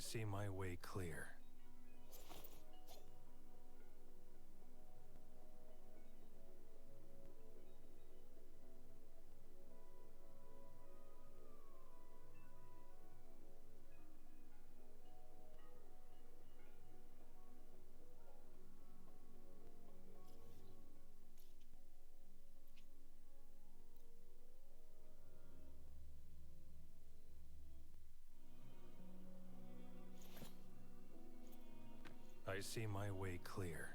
I see my way clear. I see my way clear.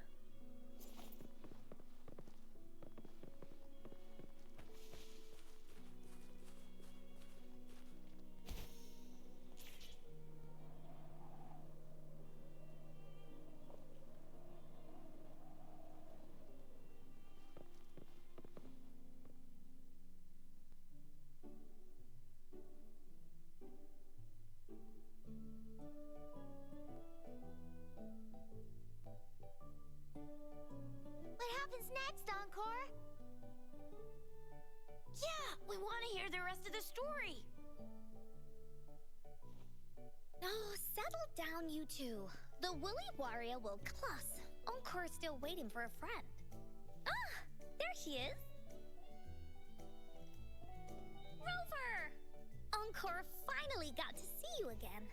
What happens next, Encore? Yeah, we want to hear the rest of the story. Oh, settle down, you two. The woolly warrior will plus. Encore's still waiting for a friend. Ah, there she is. Rover! Encore finally got to see you again.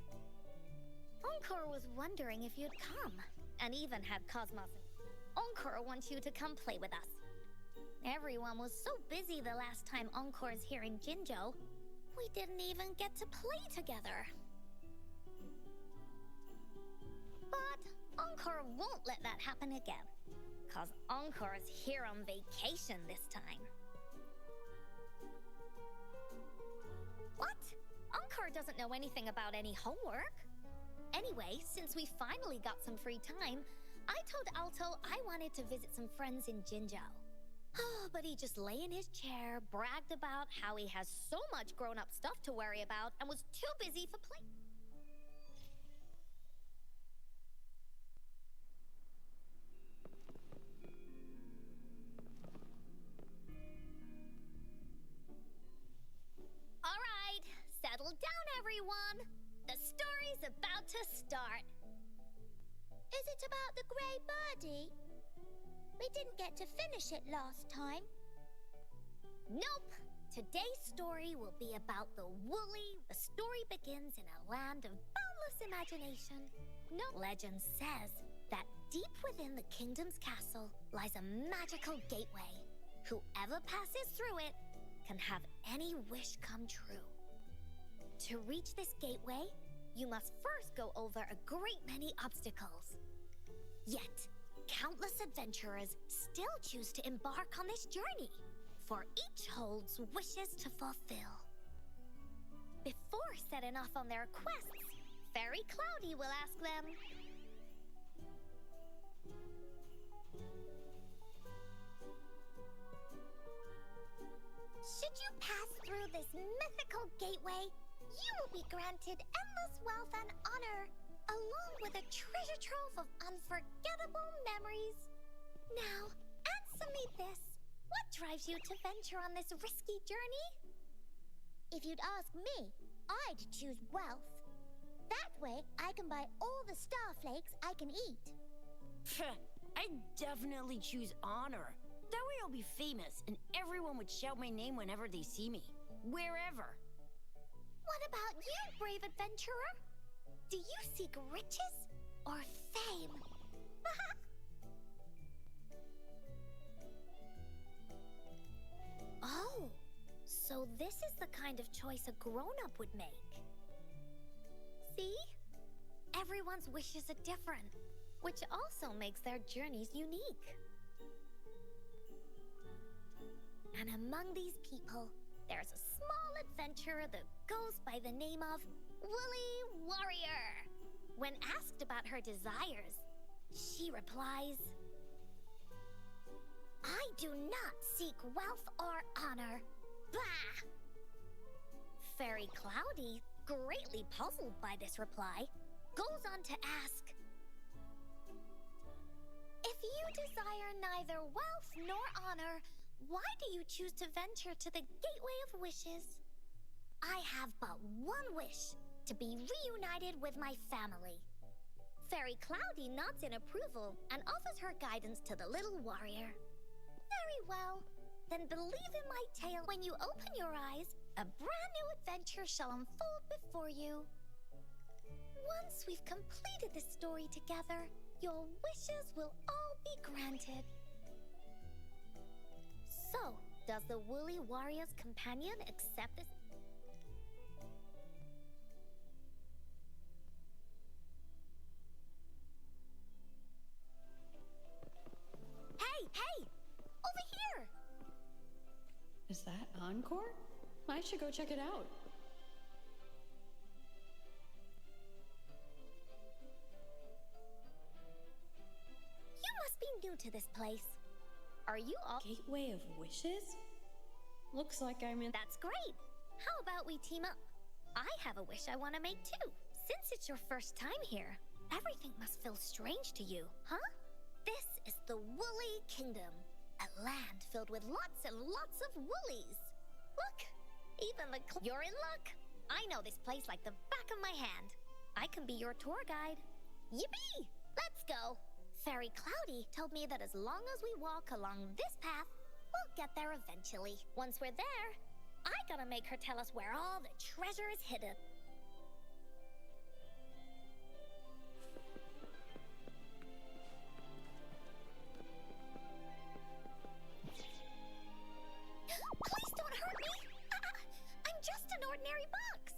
Encore was wondering if you'd come, and even had Cosmos. Encore wants you to come play with us. Everyone was so busy the last time Encore's here in Jinzhou, we didn't even get to play together. But Encore won't let that happen again, cause Encore's here on vacation this time. What? Encore doesn't know anything about any homework. Anyway, since we finally got some free time, I told Alto I wanted to visit some friends in Jinzhou. Oh, but he just lay in his chair, bragged about how he has so much grown-up stuff to worry about, and was too busy for play. All right, settle down, everyone. The story's about to start. Is it about the grey birdie? We didn't get to finish it last time. Nope. Today's story will be about the woolly. The story begins in a land of boundless imagination. No legend says that deep within the kingdom's castle lies a magical gateway. Whoever passes through it can have any wish come true. To reach this gateway, you must first go over a great many obstacles. Yet, countless adventurers still choose to embark on this journey, for each holds wishes to fulfill. Before setting off on their quests, Fairy Cloudy will ask them, should you pass through this mythical gateway, you will be granted endless wealth and honor, along with a treasure trove of unforgettable memories. Now, answer me this. What drives you to venture on this risky journey? If you'd ask me, I'd choose wealth. That way, I can buy all the starflakes I can eat. I definitely choose honor. That way I'll be famous, and everyone would shout my name whenever they see me. Wherever. What about you, brave adventurer? Do you seek riches or fame? oh, so this is the kind of choice a grown-up would make. See? Everyone's wishes are different, which also makes their journeys unique. And among these people, there's a small adventurer that goes by the name of Woolly Warrior. When asked about her desires, she replies, I do not seek wealth or honor. Bah! Fairy Cloudy, greatly puzzled by this reply, goes on to ask, if you desire neither wealth nor honor, why do you choose to venture to the Gateway of Wishes? I have but one wish, to be reunited with my family. Fairy Cloudy nods in approval and offers her guidance to the little warrior. Very well. Then believe in my tale. When you open your eyes, a brand new adventure shall unfold before you. Once we've completed this story together, your wishes will all be granted. So, does the Woolly Warrior's companion accept this? Hey! Over here! Is that Encore? I should go check it out. You must be new to this place. Are you all— Gateway of Wishes? Looks like I'm in— That's great! How about we team up? I have a wish I want to make too. Since it's your first time here, everything must feel strange to you, huh? This is the Woolly Kingdom, a land filled with lots and lots of woolies. Look, even the— You're in luck! I know this place like the back of my hand. I can be your tour guide. Yippee! Let's go! Fairy Cloudy told me that as long as we walk along this path, we'll get there eventually. Once we're there, I gotta make her tell us where all the treasure is hidden. Please don't hurt me! I'm just an ordinary box!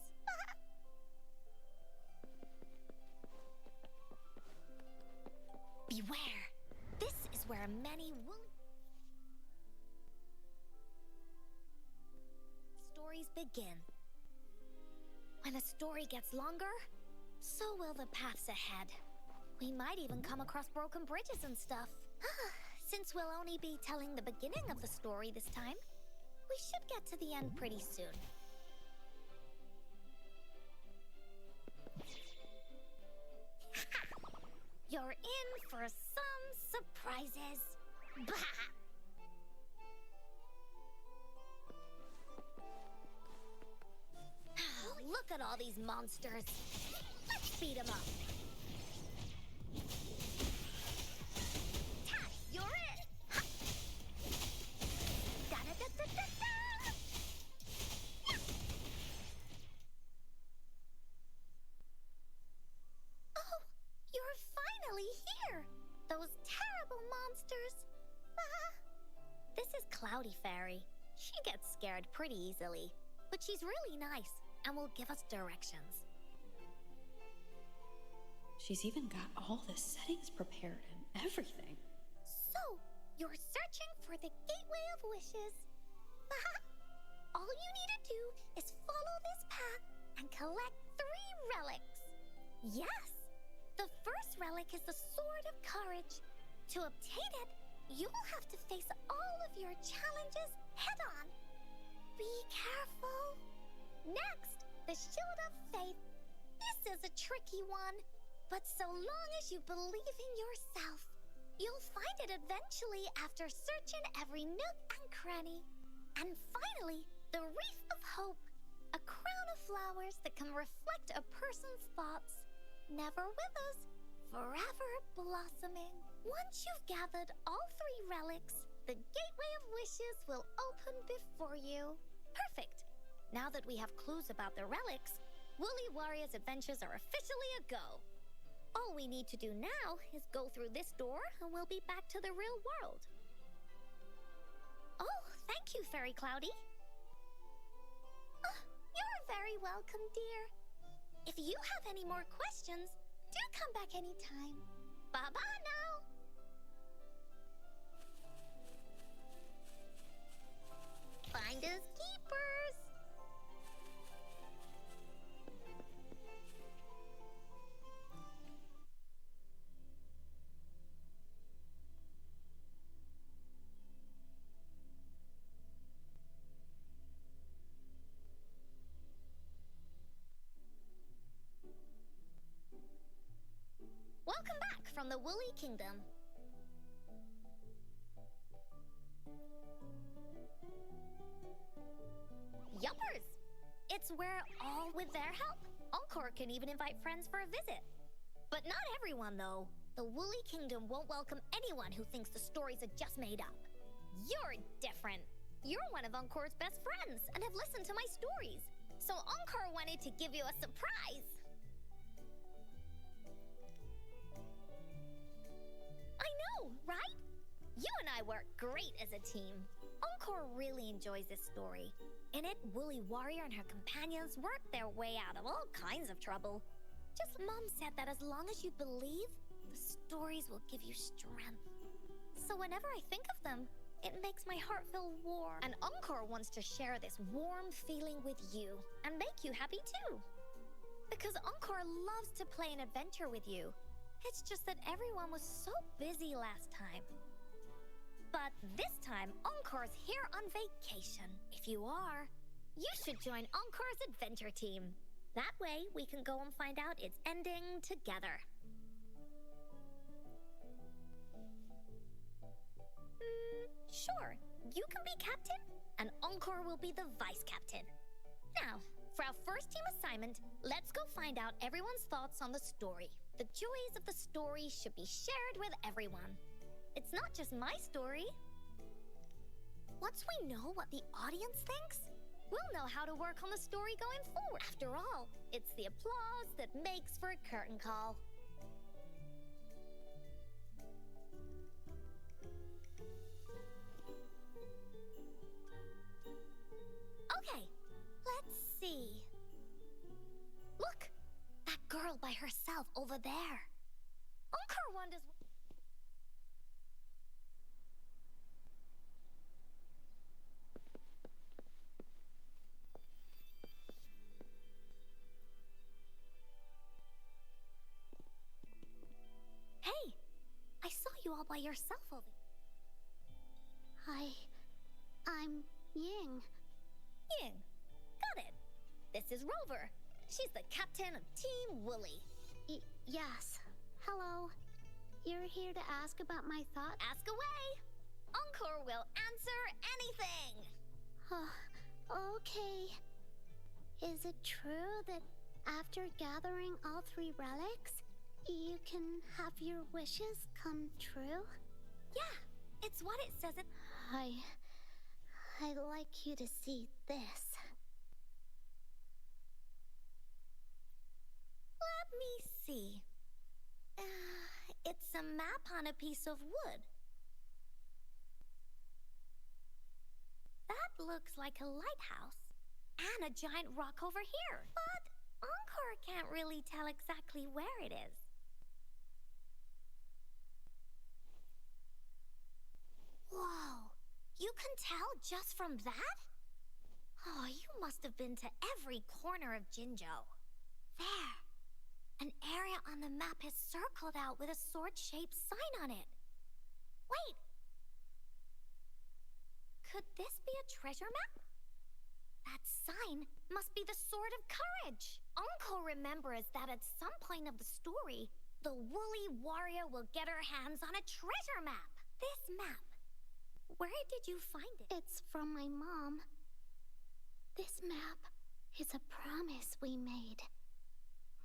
Beware! This is where many woolly stories begin. When a story gets longer, so will the paths ahead. We might even come across broken bridges and stuff. Since we'll only be telling the beginning of the story this time, we should get to the end pretty soon. You're in for some surprises. Bah! Look at all these monsters. Let's beat them up. Tash, you're it! Ha! Da-da-da-da-da-da! Yeah! Oh, you're finally here! Those terrible monsters! Ah! This is Cloudy Fairy. She gets scared pretty easily, but she's really nice and will give us directions. She's even got all the settings prepared and everything. So, you're searching for the Gateway of Wishes. All you need to do is follow this path and collect 3 relics. Yes! The first relic is the Sword of Courage. To obtain it, you will have to face all of your challenges head-on. Be careful. Next, the Shield of Faith. This is a tricky one, but so long as you believe in yourself, you'll find it eventually after searching every nook and cranny. And finally, the Wreath of Hope, a crown of flowers that can reflect a person's thoughts. Never withers, forever blossoming. Once you've gathered all 3 relics, the Gateway of Wishes will open before you. Perfect! Now that we have clues about the relics, Woolly Warrior's adventures are officially a go. All we need to do now is go through this door and we'll be back to the real world. Oh, thank you, Fairy Cloudy. You're very welcome, dear. If you have any more questions, do come back anytime. Bye-bye now. Finders keepers. Welcome back from the Woolly Kingdom. Yuppers! It's where all, with their help, Encore Encore can even invite friends for a visit. But not everyone, though. The Woolly Kingdom won't welcome anyone who thinks the stories are just made up. You're different. You're one of Encore's best friends and have listened to my stories. So Encore wanted to give you a surprise. I know, right? You and I work great as a team. Encore really enjoys this story. In it, Woolly Warrior and her companions work their way out of all kinds of trouble. Just Mom said that as long as you believe, the stories will give you strength. So whenever I think of them, it makes my heart feel warm. And Encore wants to share this warm feeling with you and make you happy too. Because Encore loves to play an adventure with you. It's just that everyone was so busy last time. But this time, Encore's here on vacation. If you are, you should join Encore's adventure team. That way, we can go and find out its ending together. Sure, you can be captain, and Encore will be the vice captain. Now, for our first team assignment, let's go find out everyone's thoughts on the story. The joys of the story should be shared with everyone. It's not just my story. Once we know what the audience thinks, we'll know how to work on the story going forward. After all, it's the applause that makes for a curtain call. Okay, let's see. Look, that girl by herself over there. Encore wonders... Hey, I saw you all by yourself over here. I'm Ying. Ying, got it. This is Rover. She's the captain of Team Woolly. Yes. Hello. You're here to ask about my thoughts? Ask away. Encore will answer anything. Okay. Is it true that after gathering all 3 relics, you can have your wishes come true? Yeah, it's what it says in... I'd like you to see this. Let me see. It's a map on a piece of wood. That looks like a lighthouse. And a giant rock over here. But Encore can't really tell exactly where it is. Whoa! You can tell just from that? Oh, you must have been to every corner of Jinzhou. There. An area on the map is circled out with a sword-shaped sign on it. Wait. Could this be a treasure map? That sign must be the Sword of Courage. Encore remembers that at some point of the story, the Woolly Warrior will get her hands on a treasure map. This map. Where did you find it? It's from my mom. This map is a promise we made.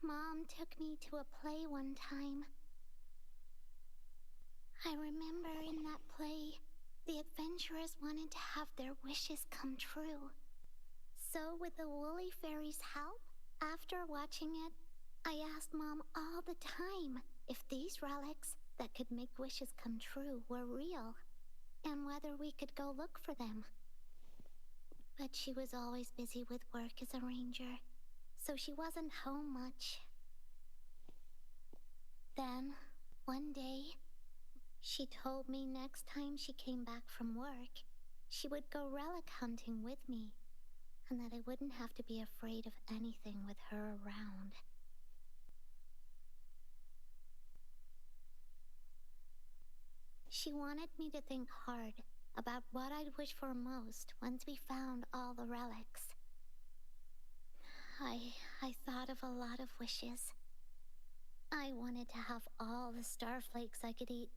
Mom took me to a play one time. I remember in that play, the adventurers wanted to have their wishes come true. So with the Woolly Fairy's help, after watching it, I asked Mom all the time if these relics that could make wishes come true were real, and whether we could go look for them. But she was always busy with work as a ranger, so she wasn't home much. Then, one day, she told me next time she came back from work, she would go relic hunting with me, and that I wouldn't have to be afraid of anything with her around. She wanted me to think hard about what I'd wish for most once we found all the relics. I thought of a lot of wishes. I wanted to have all the starflakes I could eat.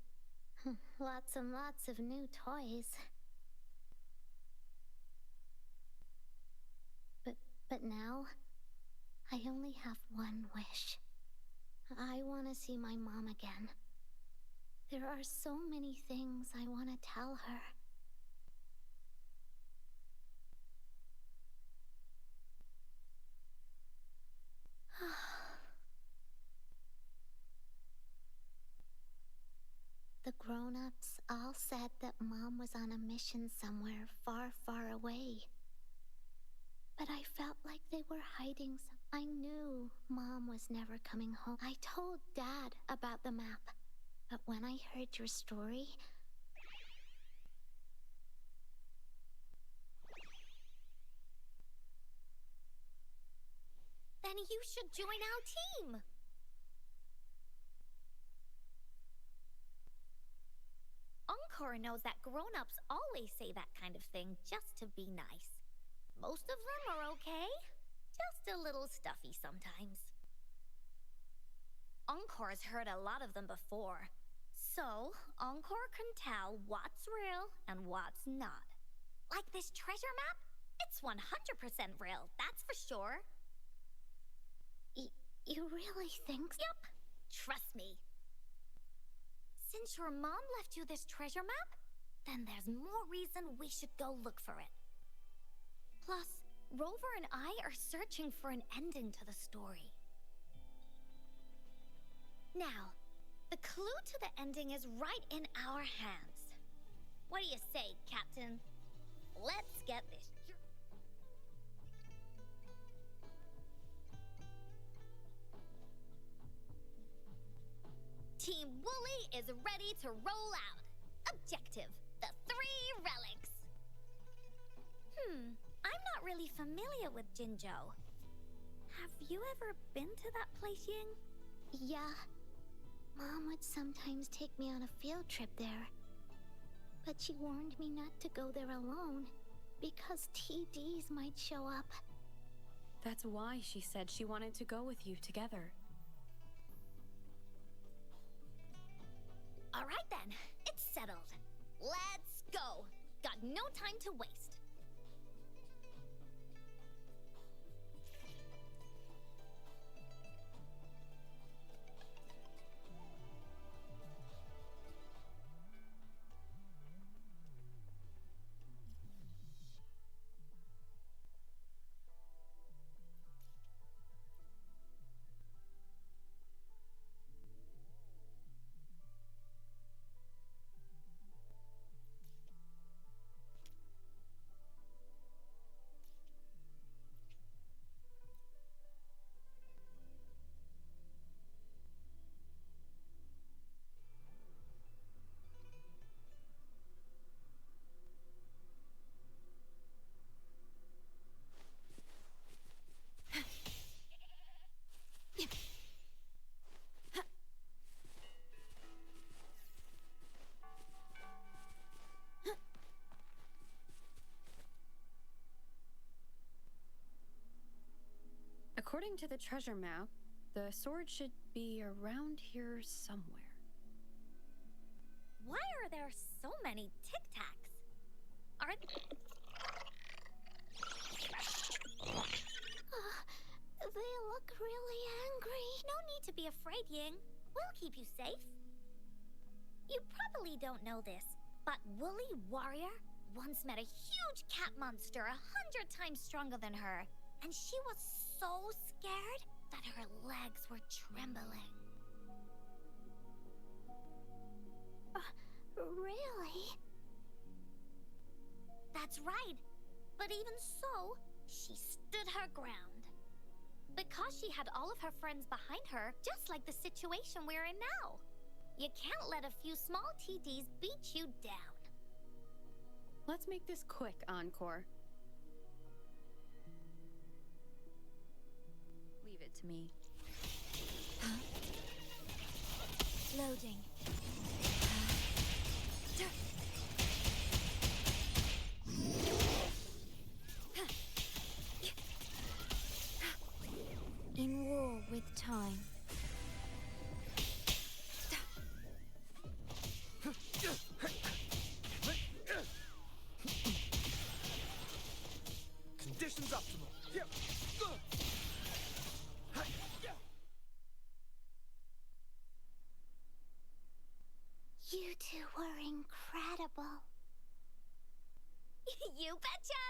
Lots and lots of new toys. But now, I only have one wish. I want to see my mom again. There are so many things I want to tell her. The grown-ups all said that Mom was on a mission somewhere far, far away. But I felt like they were hiding some. I knew Mom was never coming home. I told Dad about the map. But when I heard your story, then you should join our team. Encore knows that grown-ups always say that kind of thing just to be nice. Most of them are okay, just a little stuffy sometimes. Encore's heard a lot of them before, so Encore can tell what's real and what's not. Like this treasure map? It's 100% real, that's for sure. You really think so? Yep, trust me. Since your mom left you this treasure map, then there's more reason we should go look for it. Plus, Rover and I are searching for an ending to the story. Now, the clue to the ending is right in our hands. What do you say, Captain? Let's get this. Team Wooly is ready to roll out. Objective, the 3 relics. I'm not really familiar with Jinzhou. Have you ever been to that place, Ying? Yeah. Mom would sometimes take me on a field trip there. But she warned me not to go there alone, because TDs might show up. That's why she said she wanted to go with you together. All right then, it's settled. Let's go. Got no time to waste. According to the treasure map, the sword should be around here somewhere. Why are there so many tic-tacs? Are they look really angry. No need to be afraid, Ying. We'll keep you safe. You probably don't know this, but Woolly Warrior once met a huge cat monster 100 times stronger than her, and she was so scared that her legs were trembling. Really? That's right. But even so, she stood her ground. Because she had all of her friends behind her, just like the situation we're in now. You can't let a few small TDs beat you down. Let's make this quick, Encore. Leave it to me. Loading. In war with time. Conditions optimal. Yep. You two were incredible. You betcha!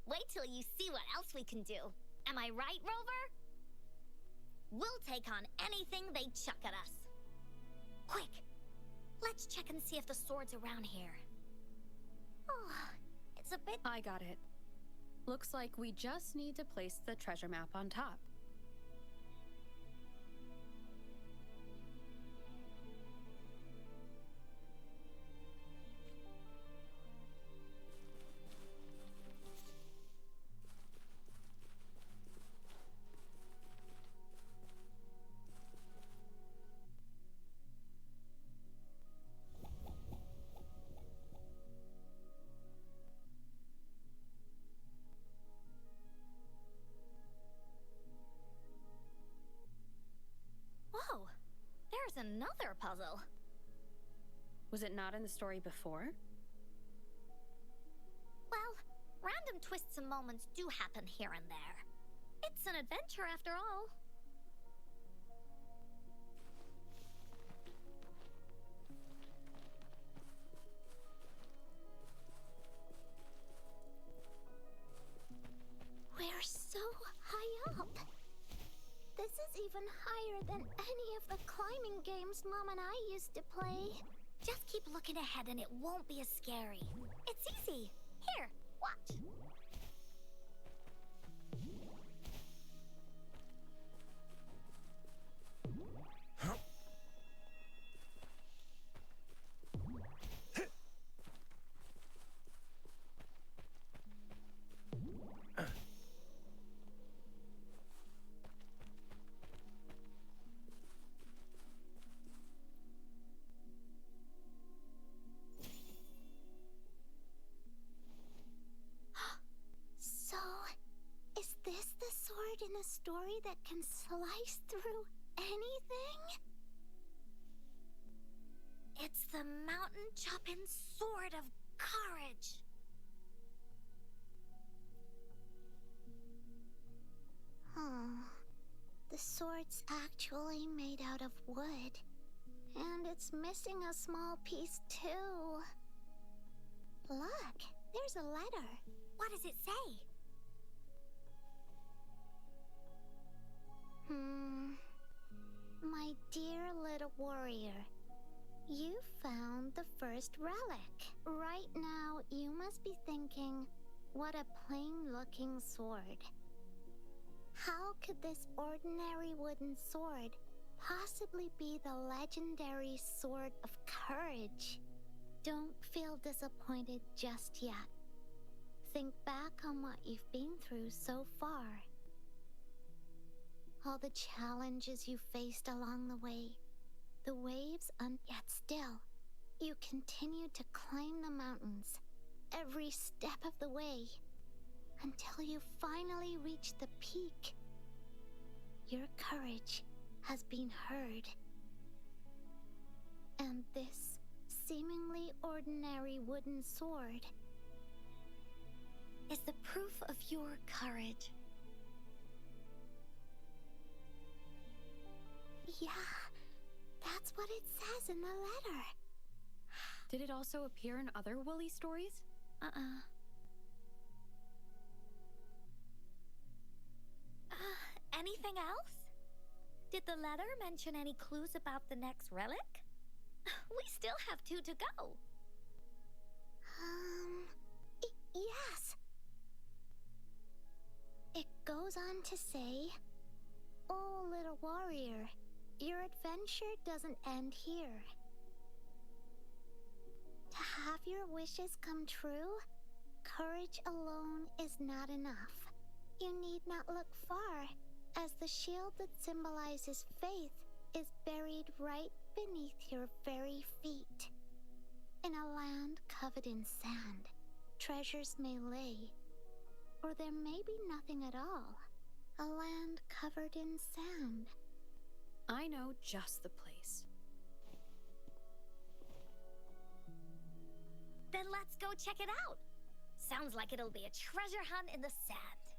Wait till you see what else we can do. Am I right, Rover? We'll take on anything they chuck at us. Quick! Let's check and see if the sword's around here. Oh, it's a bit... I got it. Looks like we just need to place the treasure map on top. Whoa! There's another puzzle. Was it not in the story before? Well, random twists and moments do happen here and there. It's an adventure after all. We're so high up. This is even higher than any of the climbing games Mom and I used to play. Just keep looking ahead and it won't be as scary. It's easy. Here, watch. So, is this the sword in a story that can slice through anything? It's the mountain chopping sword of courage. The sword's actually made out of wood. And it's missing a small piece too. Look, there's a letter. What does it say? My dear little warrior, you found the first relic. Right now, you must be thinking, what a plain-looking sword. How could this ordinary wooden sword possibly be the legendary sword of courage? Don't feel disappointed just yet. Think back on what you've been through so far. All the challenges you faced along the way, the waves, yet still, you continued to climb the mountains every step of the way until you finally reached the peak. Your courage has been heard. And this seemingly ordinary wooden sword is the proof of your courage. Yeah, that's what it says in the letter. Did it also appear in other Woolly stories? Anything else? Did the letter mention any clues about the next relic? We still have 2 to go. Yes. It goes on to say, "Oh, little warrior, your adventure doesn't end here. To have your wishes come true, courage alone is not enough. You need not look far, as the shield that symbolizes faith is buried right beneath your very feet. In a land covered in sand, treasures may lay, or there may be nothing at all. A land covered in sand." I know just the place. Then let's go check it out. Sounds like it'll be a treasure hunt in the sand.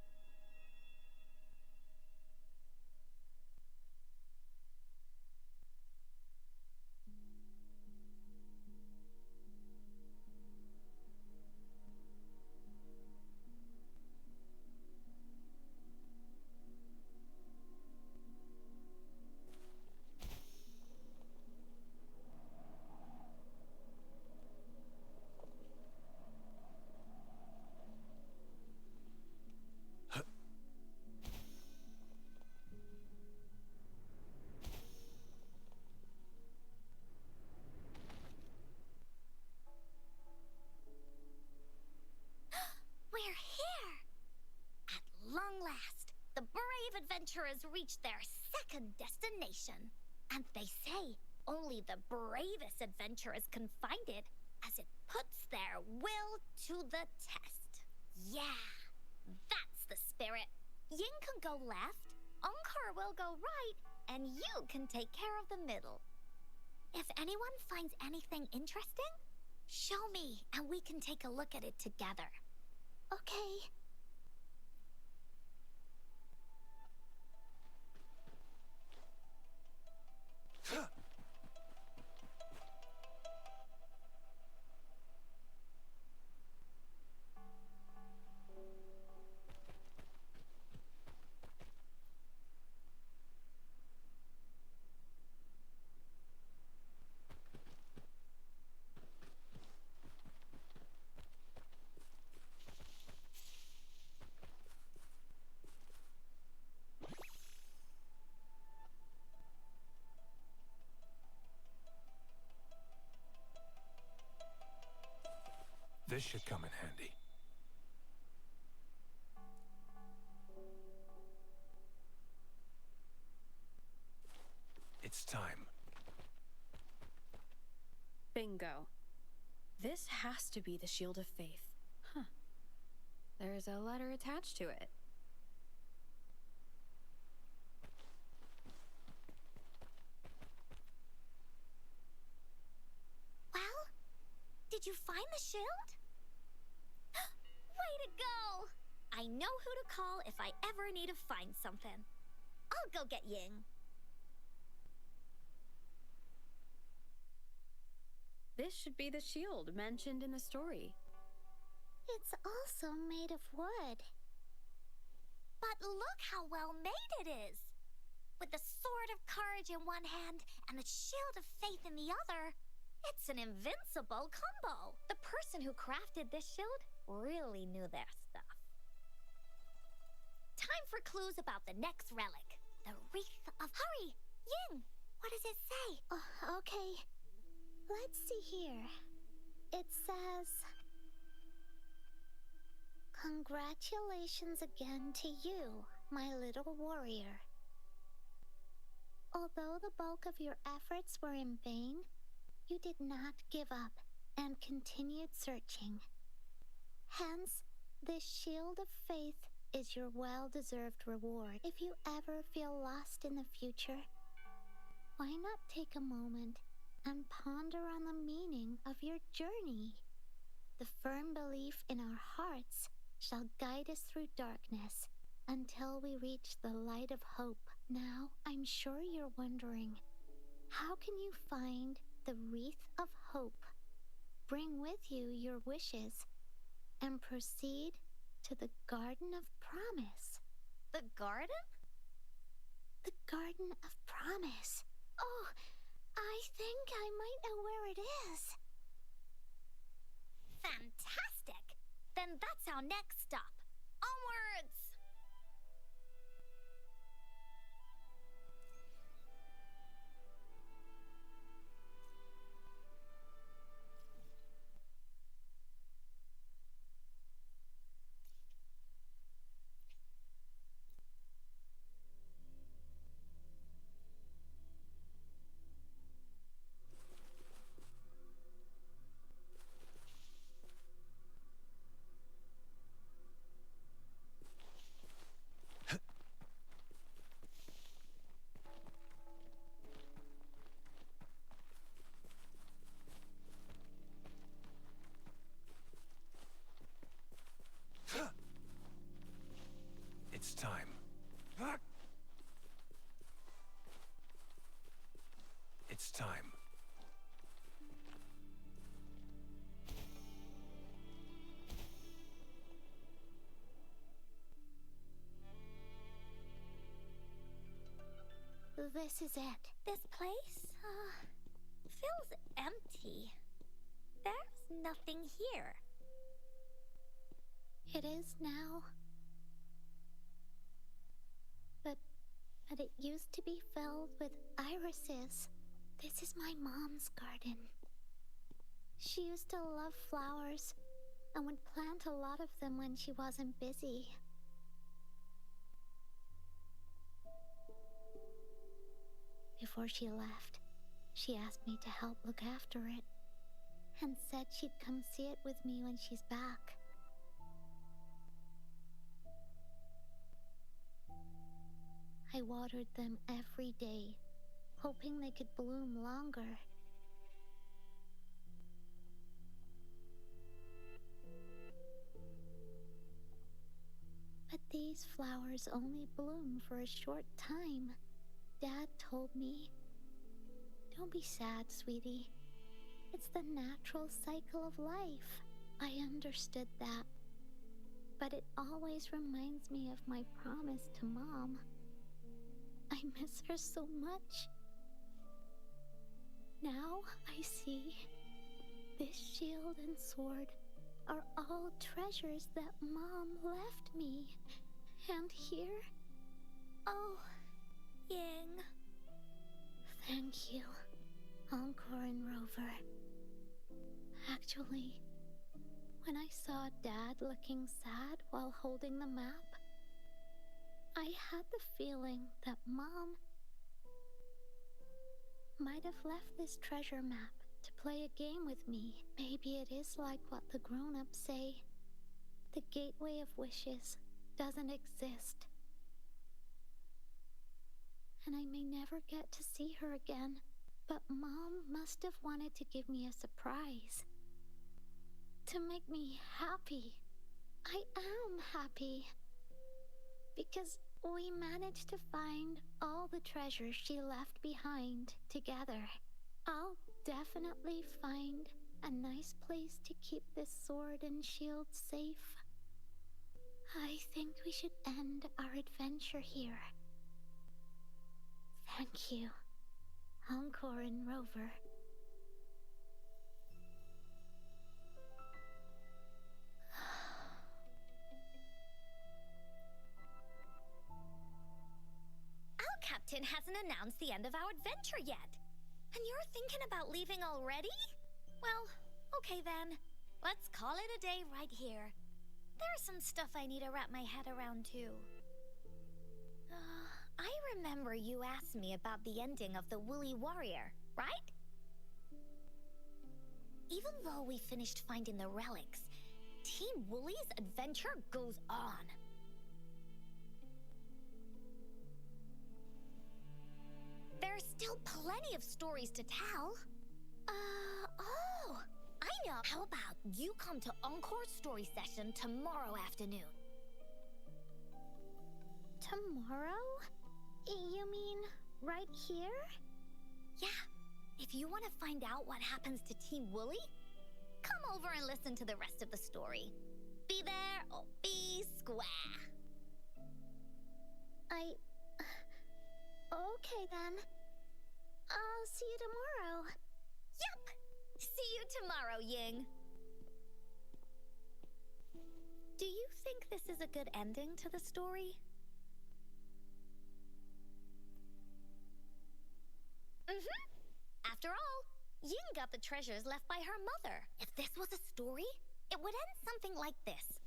the brave adventurers reached their second destination. And they say only the bravest adventurers can find it, as it puts their will to the test. Yeah, that's the spirit. Yin can go left, Encore will go right, and you can take care of the middle. If anyone finds anything interesting, show me and we can take a look at it together. Okay. This should come in handy. It's time. Bingo. This has to be the Shield of Faith. Huh. There's a letter attached to it. Well, did you find the shield? Way to go! I know who to call if I ever need to find something. I'll go get Ying. This should be the shield mentioned in the story. It's also made of wood. But look how well made it is! With the sword of courage in one hand and the shield of faith in the other, it's an invincible combo. The person who crafted this shield really knew their stuff. Time for clues about the next relic. The Wreath of... Hurry! Ying! What does it say? Okay. Let's see here. It says... Congratulations again to you, my little warrior. Although the bulk of your efforts were in vain, you did not give up and continued searching. Hence, this shield of faith is your well-deserved reward. If you ever feel lost in the future, why not take a moment and ponder on the meaning of your journey? The firm belief in our hearts shall guide us through darkness until we reach the light of hope. Now, I'm sure you're wondering, how can you find the wreath of hope, bring with you your wishes, and proceed to the Garden of Promise? The garden? The Garden of Promise. Oh, I think I might know where it is. Fantastic! Then that's our next stop. Onwards! It's time. It's time. This is it. This place, feels empty. There's nothing here. It is now. But it used to be filled with irises. This is my mom's garden. She used to love flowers and would plant a lot of them when she wasn't busy. before she left, she asked me to help look after it, and said she'd come see it with me when she's back. I watered them every day, hoping they could bloom longer. But these flowers only bloom for a short time. Dad told me, "Don't be sad, sweetie. It's the natural cycle of life." I understood that, but it always reminds me of my promise to Mom. I miss her so much. Now I see this shield and sword are all treasures that Mom left me. And here... Oh, Ying. Thank you, Encore and Rover. Actually, when I saw Dad looking sad while holding the map, I had the feeling that Mom might have left this treasure map to play a game with me. Maybe it is like what the grown-ups say. The gateway of wishes doesn't exist. And I may never get to see her again, but Mom must have wanted to give me a surprise. To make me happy. I am happy. Because we managed to find all the treasures she left behind together. I'll definitely find a nice place to keep this sword and shield safe. I think we should end our adventure here. Thank you, Encore and Rover. Our captain hasn't announced the end of our adventure yet. And you're thinking about leaving already? Well, okay then. Let's call it a day right here. There's some stuff I need to wrap my head around too. I remember you asked me about the ending of the Woolly Warrior, right? Even though we finished finding the relics, Team Woolly's adventure goes on. There's still plenty of stories to tell. Oh, I know. How about you come to Encore's story session tomorrow afternoon? Tomorrow? You mean right here? Yeah. If you want to find out what happens to Team Woolly, come over and listen to the rest of the story. Be there or be square. Okay then. I'll see you tomorrow. Yup! See you tomorrow, Ying. Do you think this is a good ending to the story? After all, Ying got the treasures left by her mother. If this was a story, it would end something like this.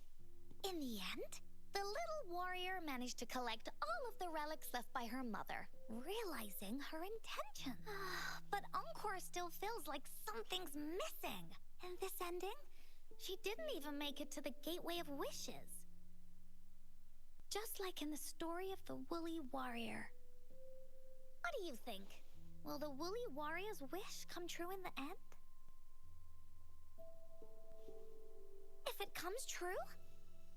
In the end, the little warrior managed to collect all of the relics left by her mother, realizing her intention. But Encore still feels like something's missing. In this ending, she didn't even make it to the Gateway of Wishes. Just like in the story of the Woolly Warrior. What do you think? Will the Woolly Warrior's wish come true in the end? If it comes true,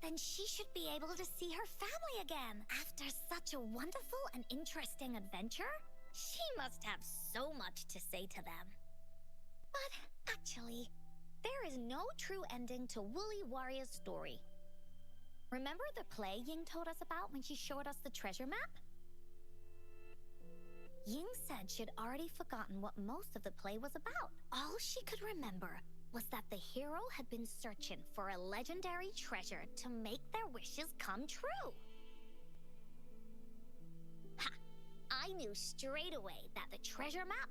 then she should be able to see her family again. After such a wonderful and interesting adventure, she must have so much to say to them. But actually, there is no true ending to Woolly Warrior's story. Remember the play Ying told us about when she showed us the treasure map? Ying said she'd already forgotten what most of the play was about. All she could remember was that the hero had been searching for a legendary treasure to make their wishes come true. Ha! I knew straight away that the treasure map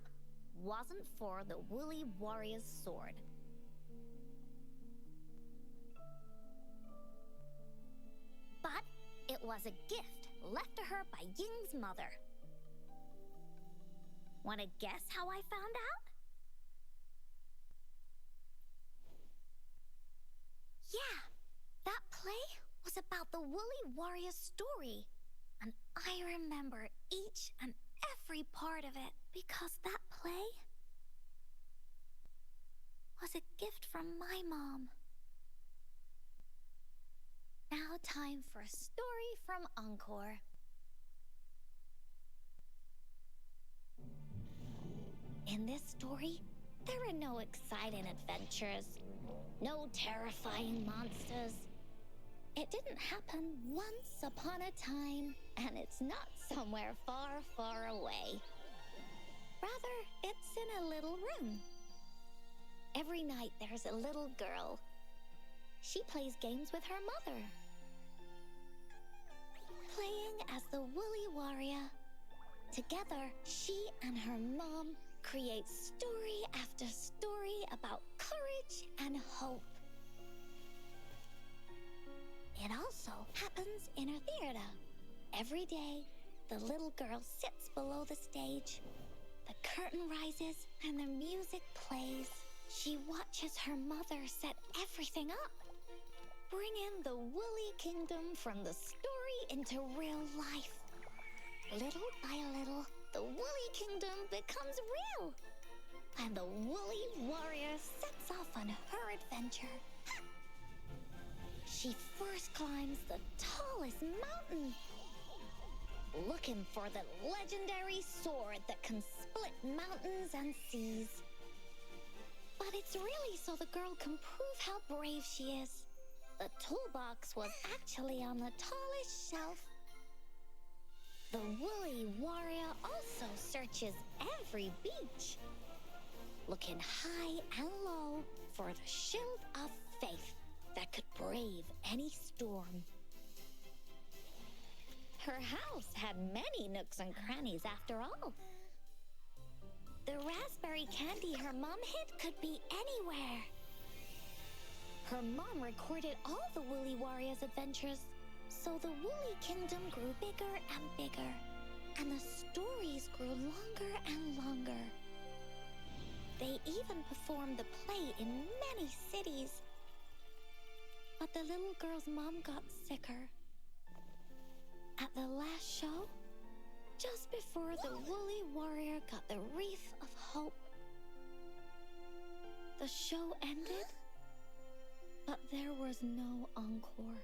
wasn't for the Woolly Warrior's sword. But it was a gift left to her by Ying's mother. Want to guess how I found out? Yeah, that play was about the Woolly Warrior's story. And I remember each and every part of it because that play was a gift from my mom. Now time for a story from Encore. In this story, there are no exciting adventures, no terrifying monsters. It didn't happen once upon a time, and it's not somewhere far, far away. Rather, it's in a little room. Every night there's a little girl. She plays games with her mother, playing as the Woolly Warrior. Together, she and her mom create story after story about courage and hope. It also happens in her theater. Every day, the little girl sits below the stage. The curtain rises and the music plays. She watches her mother set everything up, bringing the Woolly Kingdom from the story into real life. Little by little, the Woolly Kingdom becomes real, and the Woolly Warrior sets off on her adventure. She first climbs the tallest mountain, looking for the legendary sword that can split mountains and seas. But it's really so the girl can prove how brave she is. The toolbox was actually on the tallest shelf. The Woolly Warrior also searches every beach, looking high and low for the shield of faith that could brave any storm. Her house had many nooks and crannies after all. The raspberry candy her mom hid could be anywhere. Her mom recorded all the Woolly Warrior's adventures, so the Woolly Kingdom grew bigger and bigger, and the stories grew longer and longer. They even performed the play in many cities. But the little girl's mom got sicker. At the last show, just before the Woolly Warrior got the wreath of hope, the show ended, but there was no encore.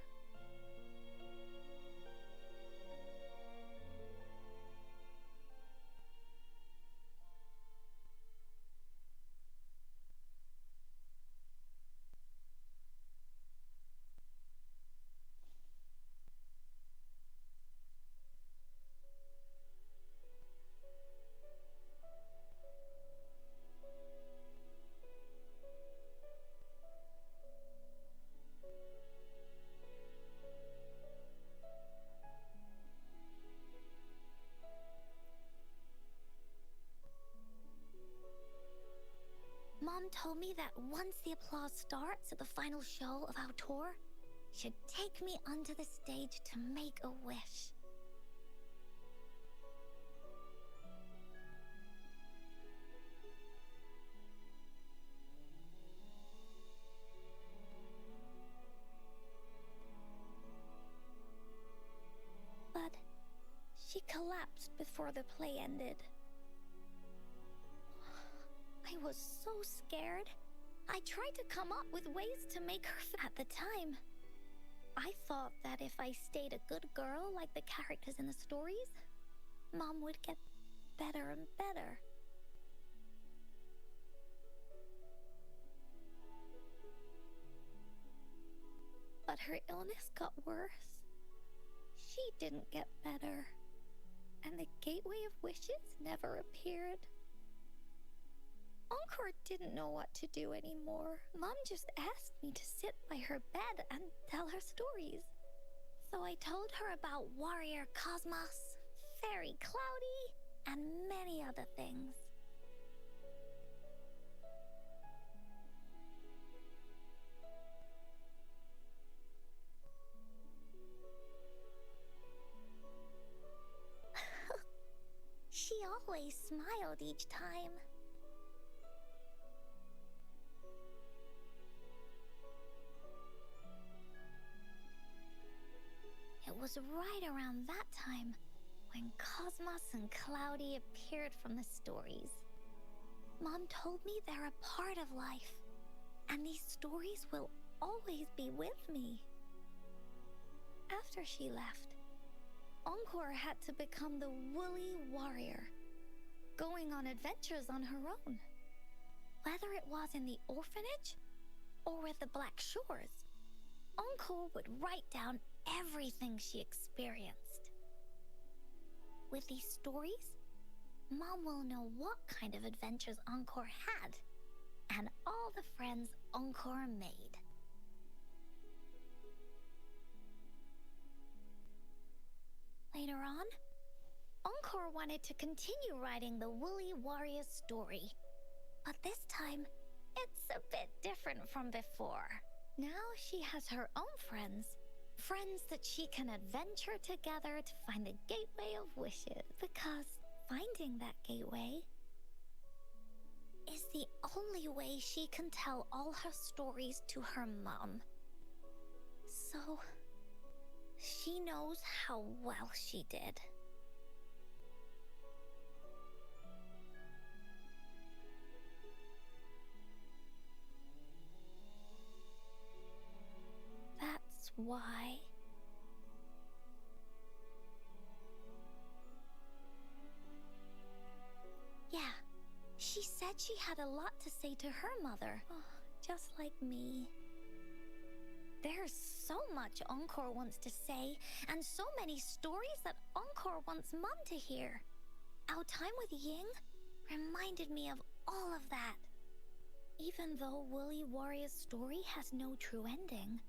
Mom told me that once the applause starts at the final show of our tour, she'd take me onto the stage to make a wish. But she collapsed before the play ended. I was so scared. I tried to come up with ways to make her at the time. I thought that if I stayed a good girl like the characters in the stories, Mom would get better and better. But her illness got worse. She didn't get better, and the Gateway of Wishes never appeared. Encore didn't know what to do anymore. Mom just asked me to sit by her bed and tell her stories. So I told her about Warrior Cosmos, Fairy Cloudy, and many other things. She always smiled each time. It was right around that time when Cosmos and Cloudy appeared from the stories. Mom told me they're a part of life, and these stories will always be with me. After she left, Encore had to become the woolly warrior, going on adventures on her own. Whether it was in the orphanage or with the Black Shores, Encore would write down everything she experienced. With these stories, Mom will know what kind of adventures Encore had and all the friends Encore made. Later on, Encore wanted to continue writing the Woolly Warrior story, but this time, it's a bit different from before. Now she has her own friends that she can adventure together to find the Gateway of Wishes, because finding that gateway is the only way she can tell all her stories to her mom. So, she knows how well she did. That's why. Yeah, she said she had a lot to say to her mother, just like me. There's so much Encore wants to say, and so many stories that Encore wants Mom to hear. Our time with Ying reminded me of all of that. Even though Woolly Warrior's story has no true ending.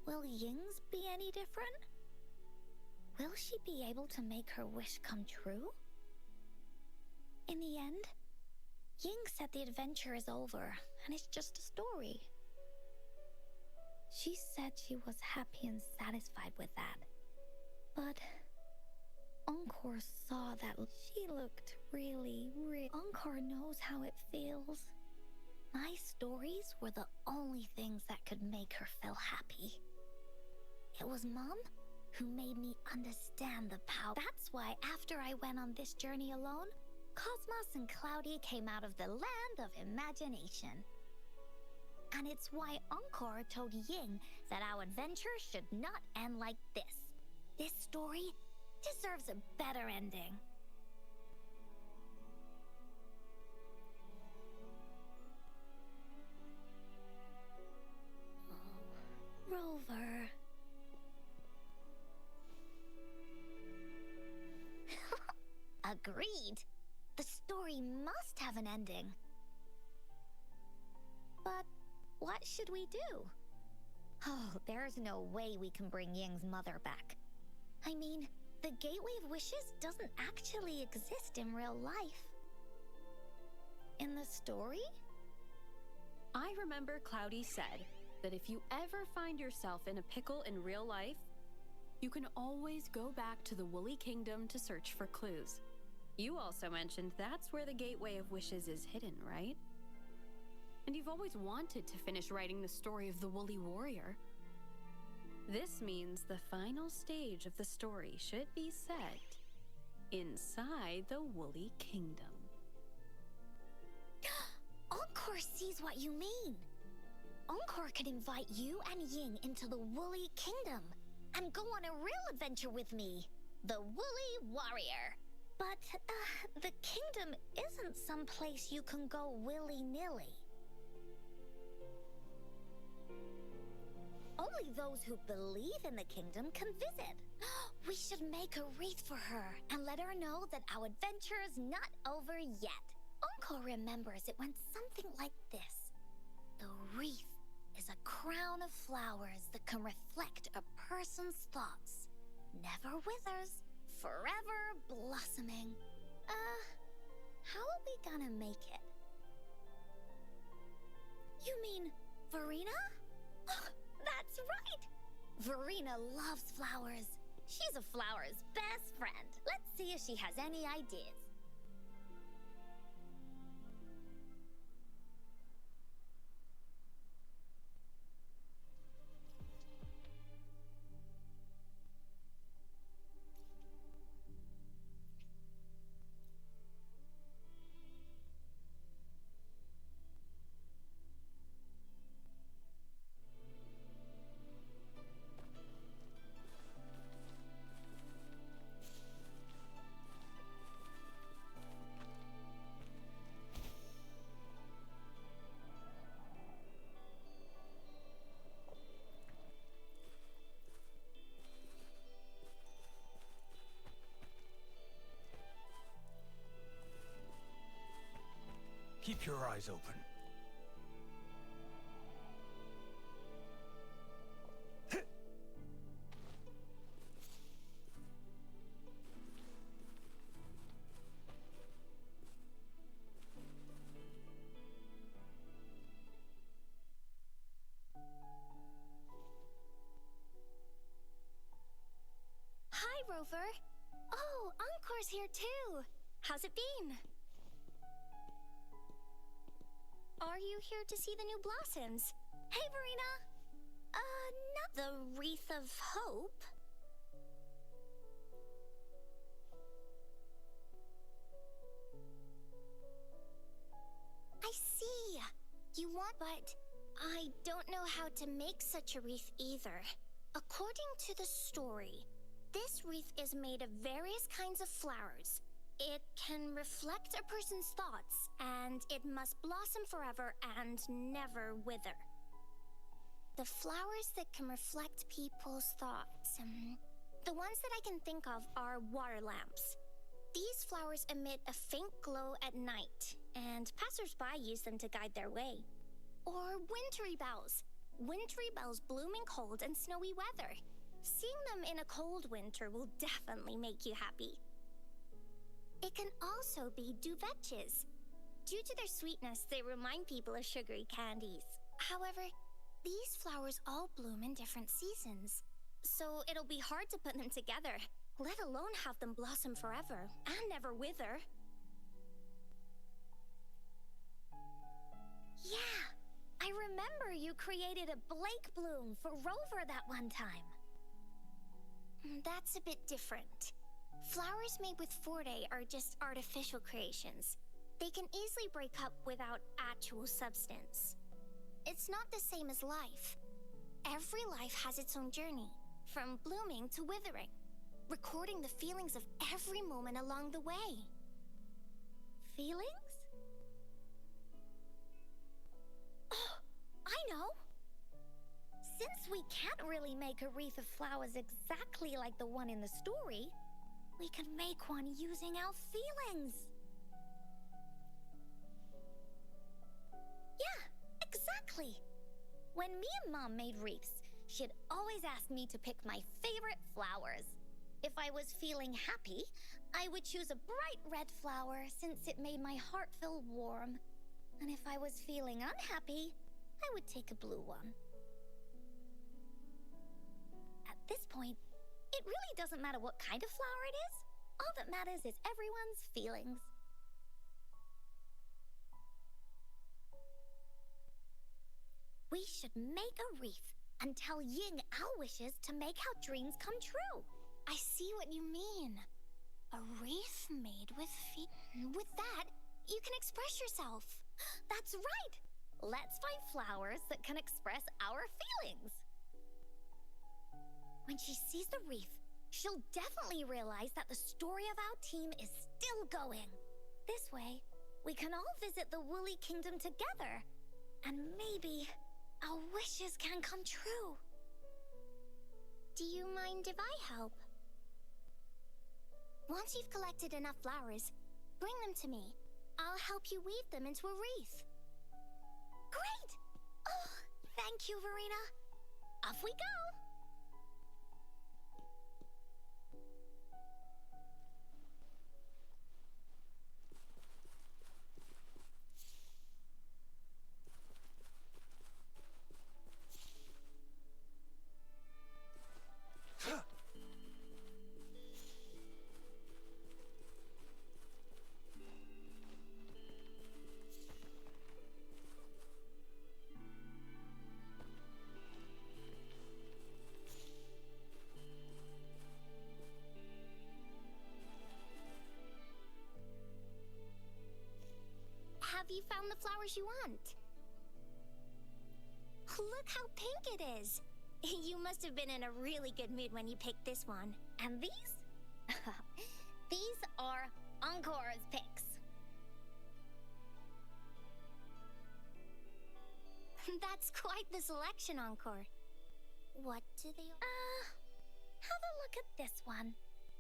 Will Ying's be any different? Will she be able to make her wish come true? In the end, Ying said the adventure is over, and it's just a story. She said she was happy and satisfied with that. But Encore saw that she looked really. Encore knows how it feels. My stories were the only things that could make her feel happy. It was Mom who made me understand the power. That's why after I went on this journey alone, Cosmos and Cloudy came out of the land of imagination. And it's why Encore told Ying that our adventure should not end like this. This story deserves a better ending. Oh, Rover. Agreed. The story must have an ending. But what should we do? Oh, there's no way we can bring Ying's mother back. I mean, the Gateway of Wishes doesn't actually exist in real life. In the story? I remember Cloudy said that if you ever find yourself in a pickle in real life, you can always go back to the Woolly Kingdom to search for clues. You also mentioned that's where the Gateway of Wishes is hidden, right? And you've always wanted to finish writing the story of the Woolly Warrior. This means the final stage of the story should be set inside the Woolly Kingdom. Encore sees what you mean. Encore could invite you and Ying into the Woolly Kingdom and go on a real adventure with me, the Woolly Warrior. But the kingdom isn't some place you can go willy-nilly. Only those who believe in the kingdom can visit. We should make a wreath for her and let her know that our adventure is not over yet. Encore remembers it went something like this. The wreath is a crown of flowers that can reflect a person's thoughts. Never withers, forever blossoming. How are we gonna make it? You mean Verena? That's right! Verena loves flowers, She's a flower's best friend. Let's see if she has any ideas. Keep your eyes open. Hi, Rover. Oh, Encore's here too. How's it been? Are you here to see the new blossoms? Hey, Verena. Not the Wreath of Hope. I see. You want, but I don't know how to make such a wreath either. According to the story, this wreath is made of various kinds of flowers. It can reflect a person's thoughts, and it must blossom forever and never wither. The flowers that can reflect people's thoughts, the ones that I can think of are water lamps. These flowers emit a faint glow at night, and passersby use them to guide their way. Or wintry bells. Wintry bells bloom in cold and snowy weather. Seeing them in a cold winter will definitely make you happy. It can also be duvetches. Due to their sweetness, they remind people of sugary candies. However, these flowers all bloom in different seasons, so it'll be hard to put them together, let alone have them blossom forever and never wither. Yeah, I remember you created a Blake bloom for Rover that one time. That's a bit different. Flowers made with Forte are just artificial creations. They can easily break up without actual substance. It's not the same as life. Every life has its own journey, from blooming to withering, recording the feelings of every moment along the way. Feelings? Oh, I know! Since we can't really make a wreath of flowers exactly like the one in the story, we can make one using our feelings. Yeah, exactly. When me and Mom made wreaths, she'd always ask me to pick my favorite flowers. If I was feeling happy, I would choose a bright red flower since it made my heart feel warm. And if I was feeling unhappy, I would take a blue one. At this point, it really doesn't matter what kind of flower it is. All that matters is everyone's feelings. We should make a wreath and tell Ying our wishes to make our dreams come true. I see what you mean. A wreath made with With that, you can express yourself. That's right! Let's find flowers that can express our feelings. When she sees the wreath, she'll definitely realize that the story of our team is still going. This way, we can all visit the Woolly Kingdom together. And maybe our wishes can come true. Do you mind if I help? Once you've collected enough flowers, bring them to me. I'll help you weave them into a wreath. Great! Oh, thank you, Verena. Off we go! found the flowers you want. Look how pink it is. You must have been in a really good mood when you picked this one. And these? These are Encore's picks. That's quite the selection, Encore. What do they... Have a look at this one.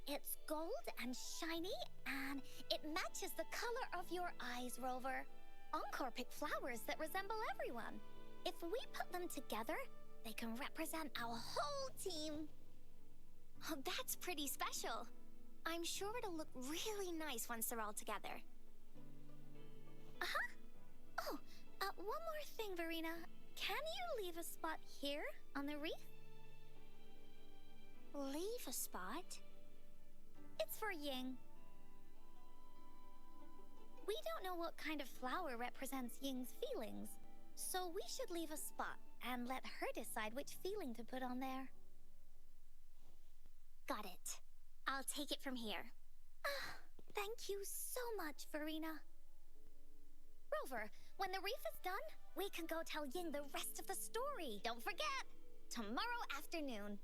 It's gold and shiny, and it matches the color of your eyes, Rover. Encore picked flowers that resemble everyone. If we put them together, they can represent our whole team. Oh, that's pretty special. I'm sure it'll look really nice once they're all together. Oh, one more thing, Verena. Can you leave a spot here on the wreath? Leave a spot? It's for Ying. We don't know what kind of flower represents Ying's feelings, so we should leave a spot and let her decide which feeling to put on there. Got it. I'll take it from here. Thank you so much, Verena. Rover, when the wreath is done, we can go tell Ying the rest of the story. Don't forget, tomorrow afternoon.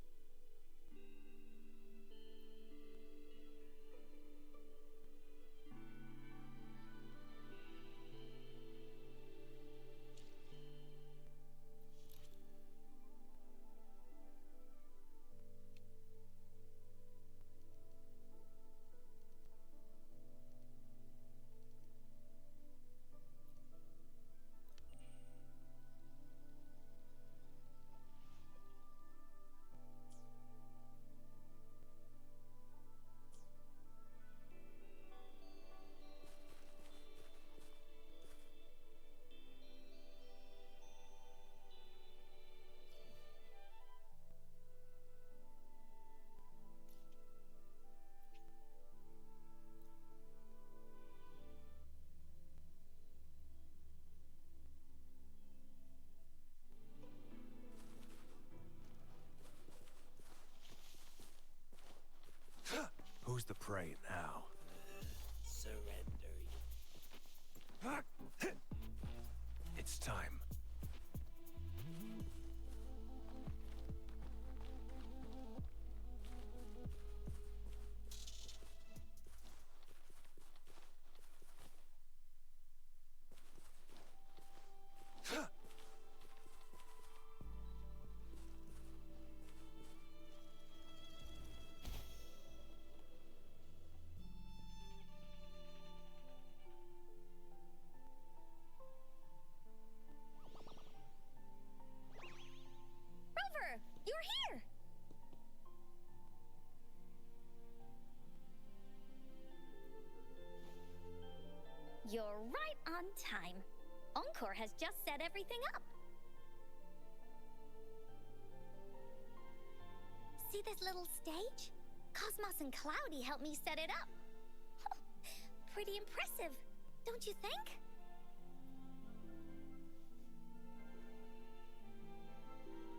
Who's the prey now? Surrender. It's time. Rover, you're here! You're right on time. Encore has just set everything up. See this little stage? Cosmos and Cloudy helped me set it up. Pretty impressive, don't you think?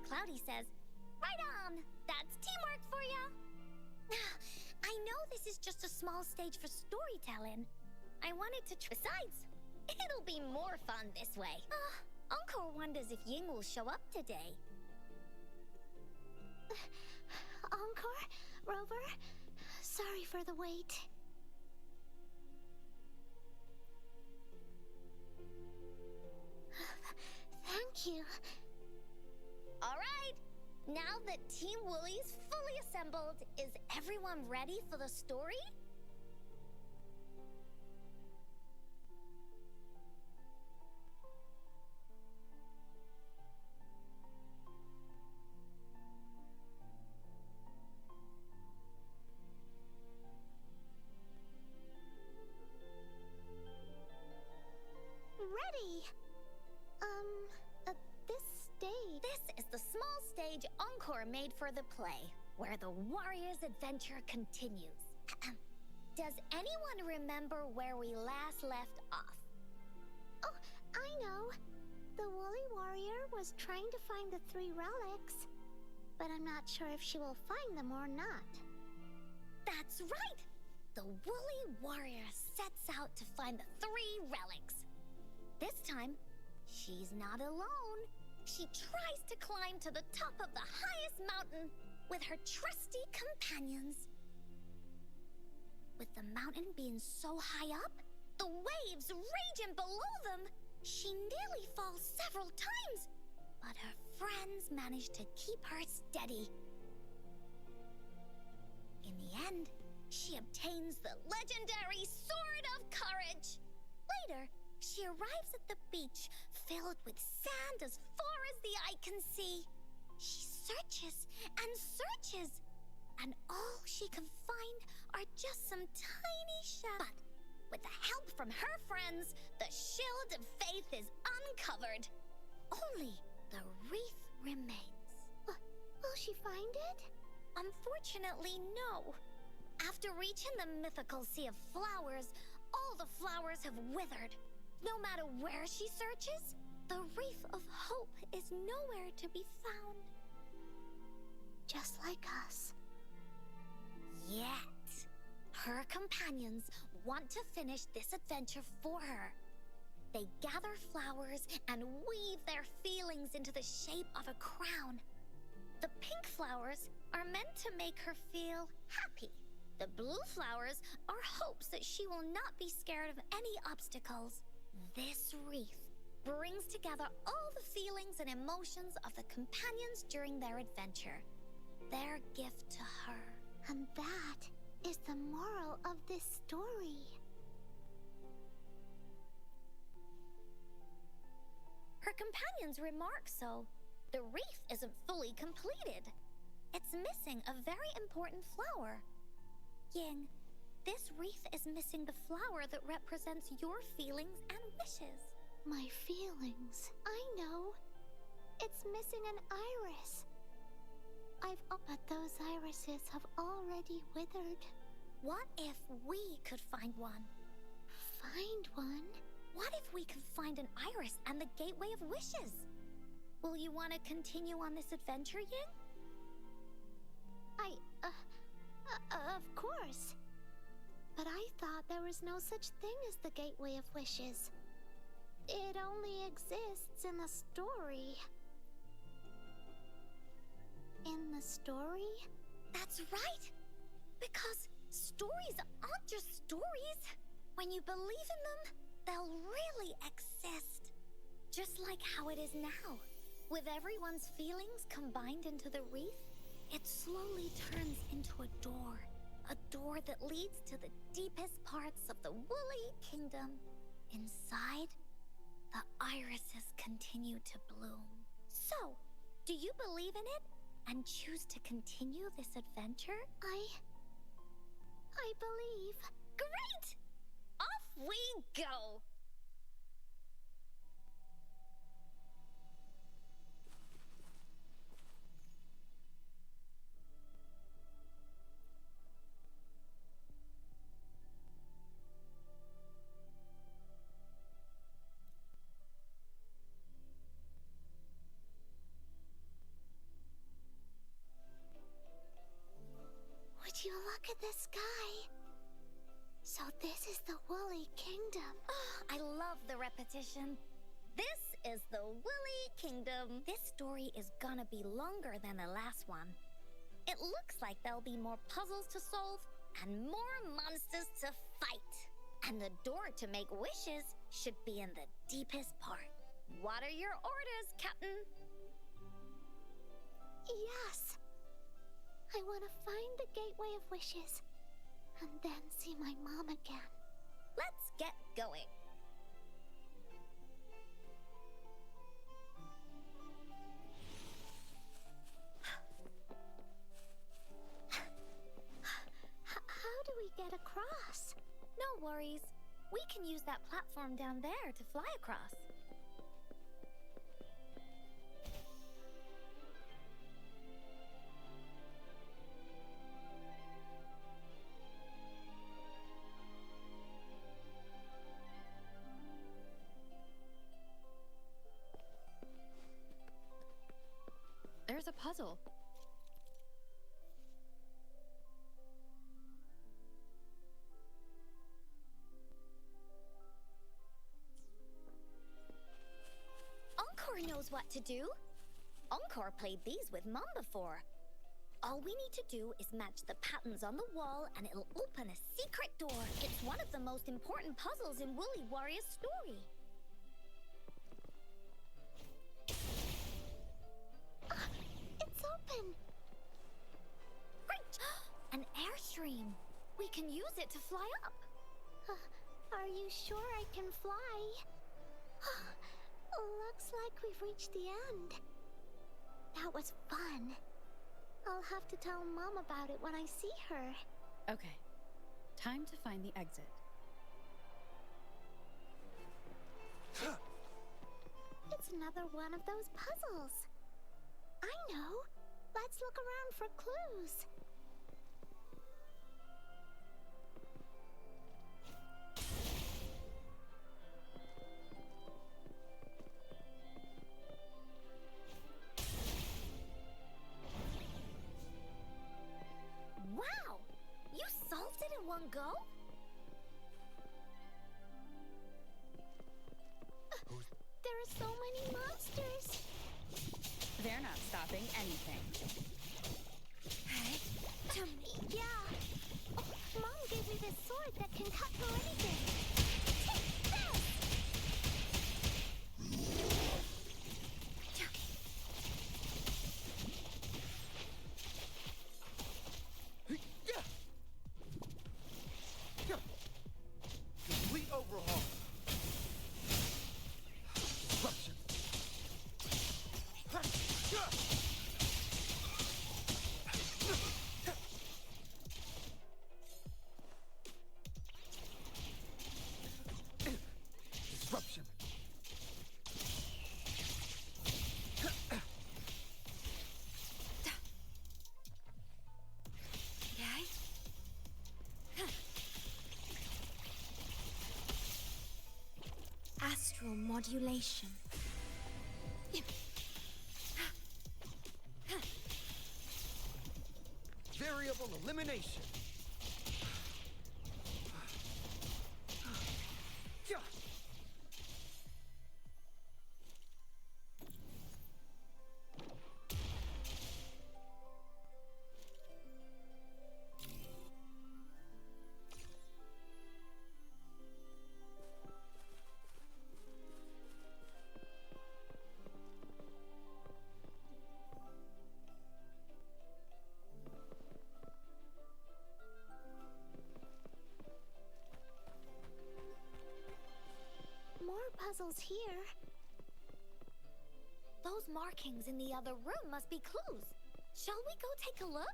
Cloudy says, right on! That's teamwork for ya! I know this is just a small stage for storytelling. I wanted to besides, it'll be more fun this way. Encore wonders if Ying will show up today. Encore? Rover? Sorry for the wait. Thank you. All right, now that Team Woolly's fully assembled, is everyone ready for the story? Ready. This stage... This is the small stage Encore made for the play, where the warrior's adventure continues. Does anyone remember where we last left off? Oh, I know. The woolly warrior was trying to find the 3 relics, but I'm not sure if she will find them or not. That's right! The woolly warrior sets out to find the 3 relics. This time, she's not alone. She tries to climb to the top of the highest mountain with her trusty companions. With the mountain being so high up, the waves raging below them, she nearly falls several times, but her friends manage to keep her steady. In the end, she obtains the legendary Sword of Courage. Later, she arrives at the beach filled with sand as far as the eye can see. She searches and searches, and all she can find are just some tiny shells. But with the help from her friends, the shield of faith is uncovered. Only the wreath remains. Will she find it? Unfortunately, no. After reaching the mythical sea of flowers, all the flowers have withered. No matter where she searches, the wreath of hope is nowhere to be found. Just like us. Yet, her companions want to finish this adventure for her. They gather flowers and weave their feelings into the shape of a crown. The pink flowers are meant to make her feel happy. The blue flowers are hopes that she will not be scared of any obstacles. This wreath brings together all the feelings and emotions of the companions during their adventure. Their gift to her. And that is the moral of this story. Her companions remark so. The wreath isn't fully completed. It's missing a very important flower. Ying, this wreath is missing the flower that represents your feelings and wishes. My feelings? I know. It's missing an iris. But those irises have already withered. What if we could find one? Find one? What if we could find an iris and the gateway of wishes? Will you want to continue on this adventure, Ying? Of course. But I thought there was no such thing as the gateway of wishes. It only exists in the story. In the story? That's right! Because stories aren't just stories. When you believe in them, they'll really exist. Just like how it is now. With everyone's feelings combined into the wreath, it slowly turns into a door. A door that leads to the deepest parts of the Woolly Kingdom. Inside, the irises continue to bloom. So, do you believe in it and choose to continue this adventure? I believe. Great! Off we go! Would you look at the sky? So this is the Woolly Kingdom. Oh, I love the repetition. This is the Woolly Kingdom. This story is gonna be longer than the last one. It looks like there'll be more puzzles to solve and more monsters to fight. And the door to make wishes should be in the deepest part. What are your orders, Captain? Yes. I want to find the gateway of wishes and then see my mom again. Let's get going. How do we get across? No worries. We can use that platform down there to fly across. There's a puzzle. what to do. Encore played these with Mom before. All we need to do is match the patterns on the wall and it'll open a secret door. It's one of the most important puzzles in Woolly Warrior's story. It's open! Great! An airstream. We can use it to fly up. Are you sure I can fly? Looks like we've reached the end. That was fun. I'll have to tell Mom about it when I see her. Okay, time to find the exit. It's another one of those puzzles. I know. Let's look around for clues. Wow! You solved it in one go? There are so many monsters. They're not stopping anything. Hey, yeah. Oh, Mom gave me this sword that can cut through anything. Take this! Complete overhaul. Disruption. Disruption. Astral modulation. Variable elimination. More puzzles here. Those markings in the other room must be clues. Shall we go take a look?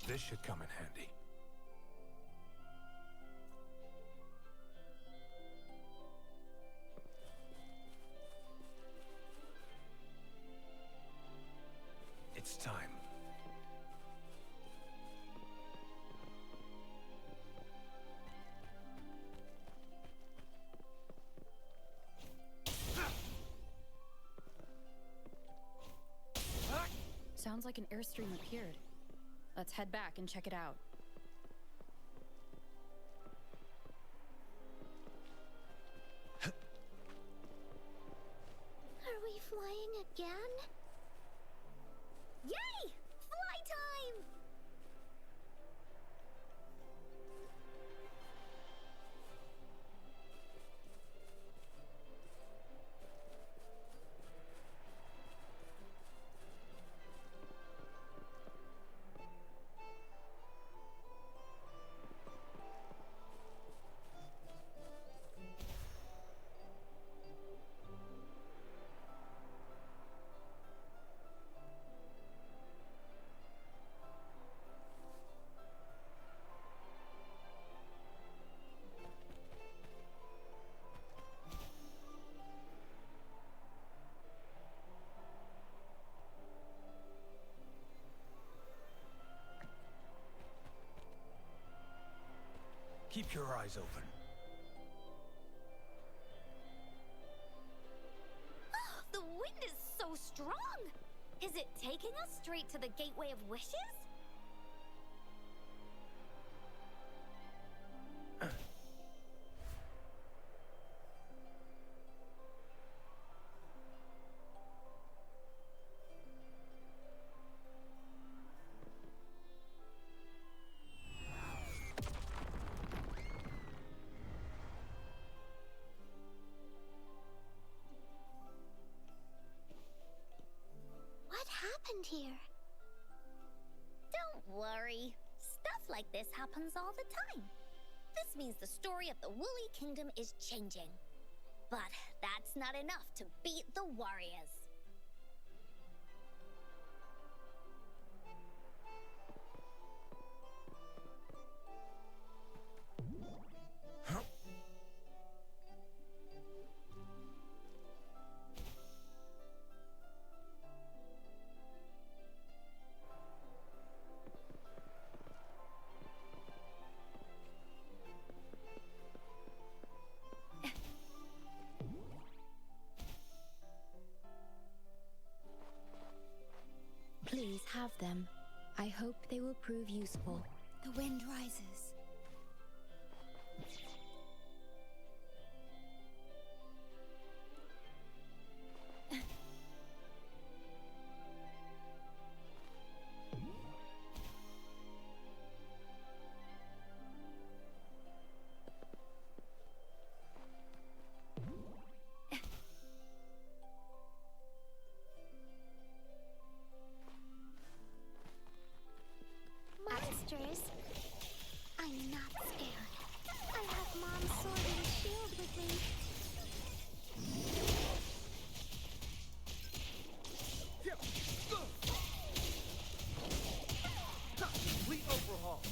This should come in handy. It's time. Sounds like an airstream appeared. Let's head back and check it out. Are we flying again? Yay! Fly time! Keep your eyes open. The wind is so strong! Is it taking us straight to the Gateway of Wishes? What happened here? Don't worry. Stuff like this happens all the time. This means the story of the Woolly Kingdom is changing. But that's not enough to beat the warriors. Please have them. I hope they will prove useful. The wind rises. Monsters? I'm not scared. I have Mom's sword and shield with me. Complete overhaul.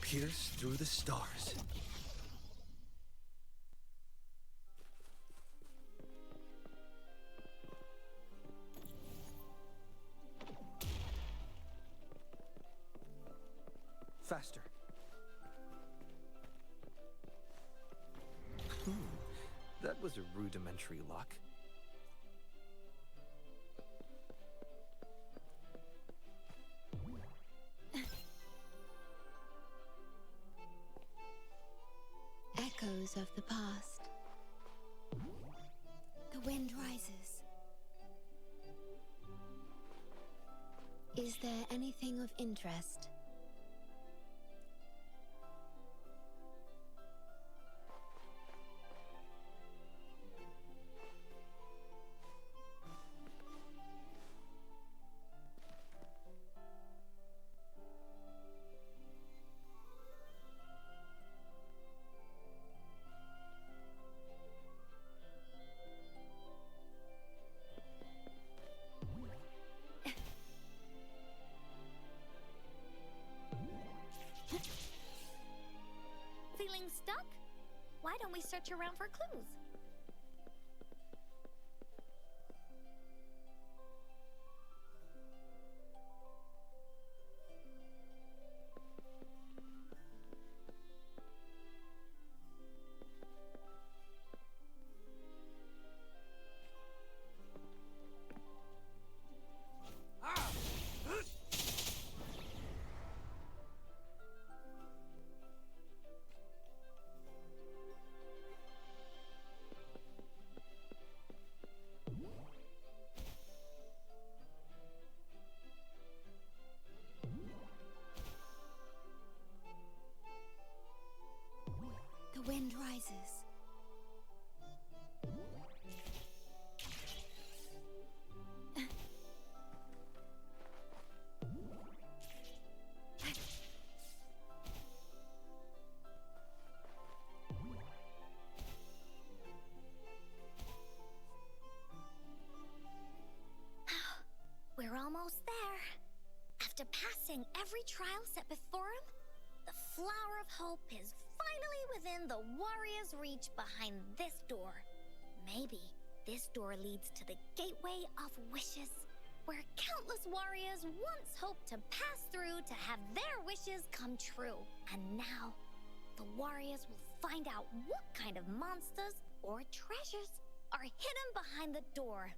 Pierce through the stars. Faster. That was a rudimentary lock. Echoes of the past. The wind rises. Is there anything of interest? Feeling stuck? Why don't we search around for clues? The wind rises. We're almost there. After passing every trial set before him, the Flower of Hope is finally within the warrior's reach behind this door. Maybe this door leads to the Gateway of Wishes. where countless warriors once hoped to pass through to have their wishes come true. And now, the warriors will find out what kind of monsters or treasures are hidden behind the door.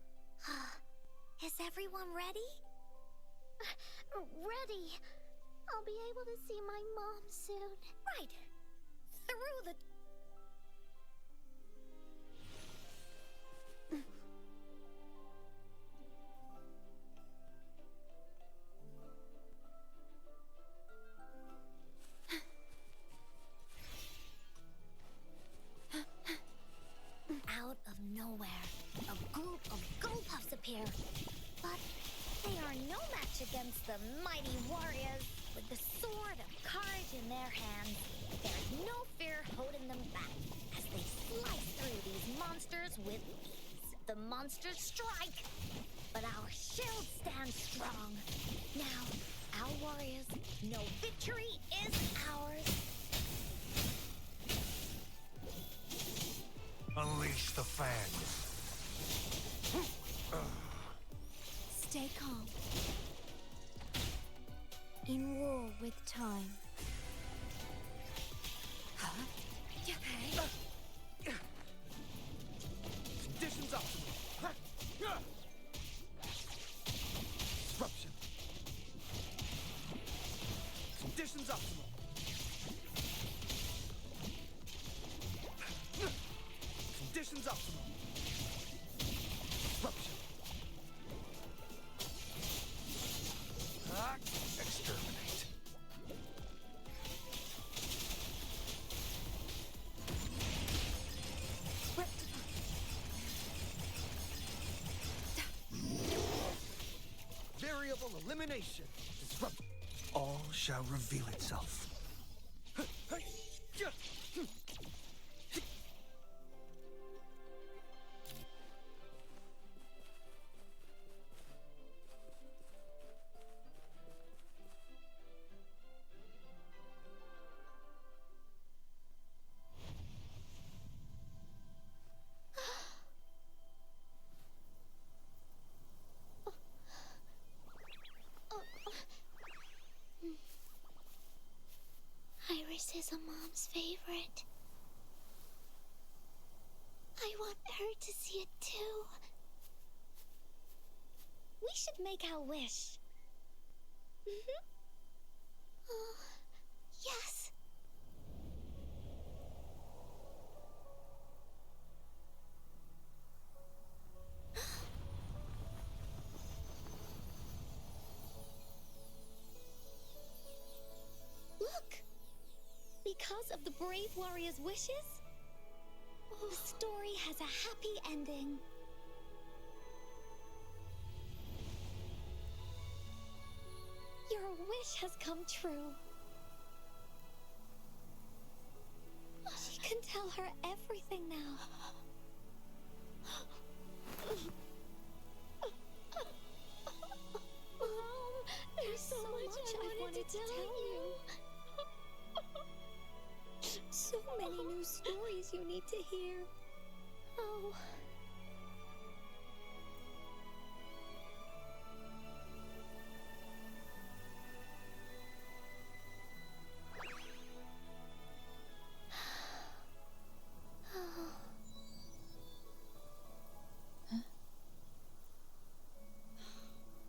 Is everyone ready? Ready. I'll be able to see my mom soon. Right. Through the... Out of nowhere, a group of Go-Puffs appear. But they are no match against the mighty warriors. With the sword of courage in their hands, there's no fear holding them back as they slice through these monsters with ease. The monsters strike, but our shield stands strong. Now, our warriors know victory is ours. Unleash the fangs. Stay calm. In war with time. Conditions optimal. Disruption. Conditions optimal. Conditions optimal. Disruption. Exterminate. Variable elimination. Disrupt. All shall reveal itself. Iris is a mom's favorite. I want her to see it too. We should make our wish. Oh, yes. Look! Because of the brave warrior's wishes, the story has a happy ending. Your wish has come true. She can tell her everything now. Mom, there's so much I wanted to tell you. So many new stories you need to hear. Oh.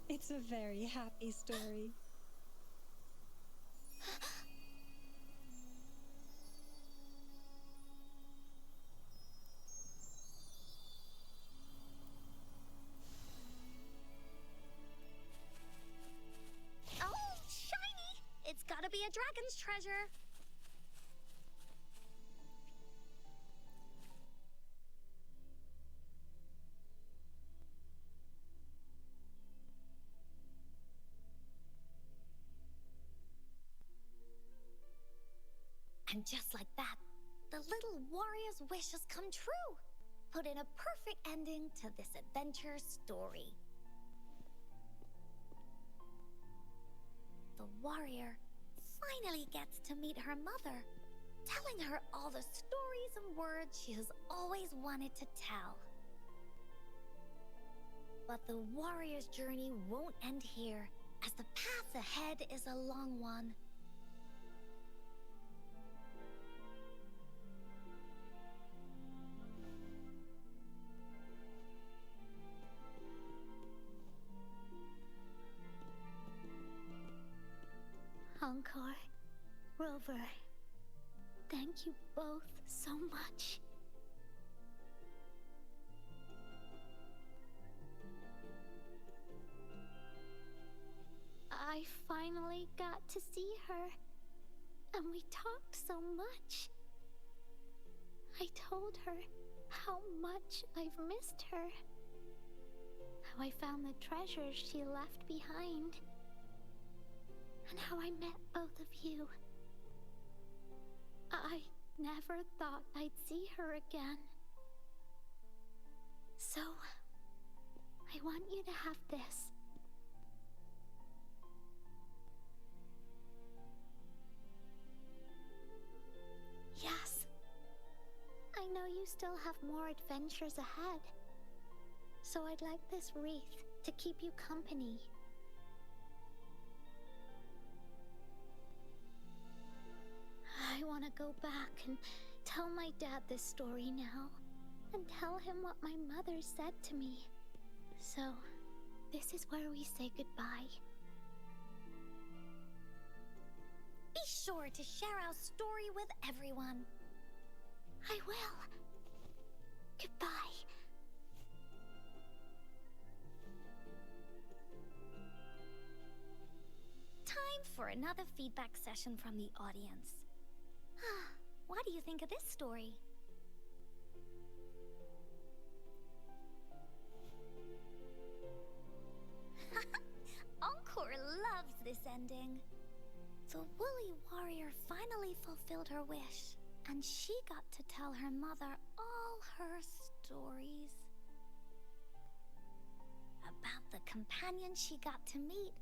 It's a very happy story. Oh, shiny! It's gotta be a dragon's treasure. And just like that, the little warrior's wish has come true, put in a perfect ending to this adventure story. The warrior finally gets to meet her mother, telling her all the stories and words she has always wanted to tell. But the warrior's journey won't end here, as the path ahead is a long one. Encore, Rover, thank you both so much. I finally got to see her, and we talked so much. I told her how much I've missed her, how I found the treasures she left behind, and how I met both of you. I never thought I'd see her again. So, I want you to have this. Yes. I know you still have more adventures ahead. So I'd like this wreath to keep you company. I want to go back and tell my dad this story now, and tell him what my mother said to me. So, this is where we say goodbye. Be sure to share our story with everyone. I will. Goodbye. Time for another feedback session from the audience. What do you think of this story? Encore loves this ending. The woolly warrior finally fulfilled her wish, and she got to tell her mother all her stories. About the companion she got to meet,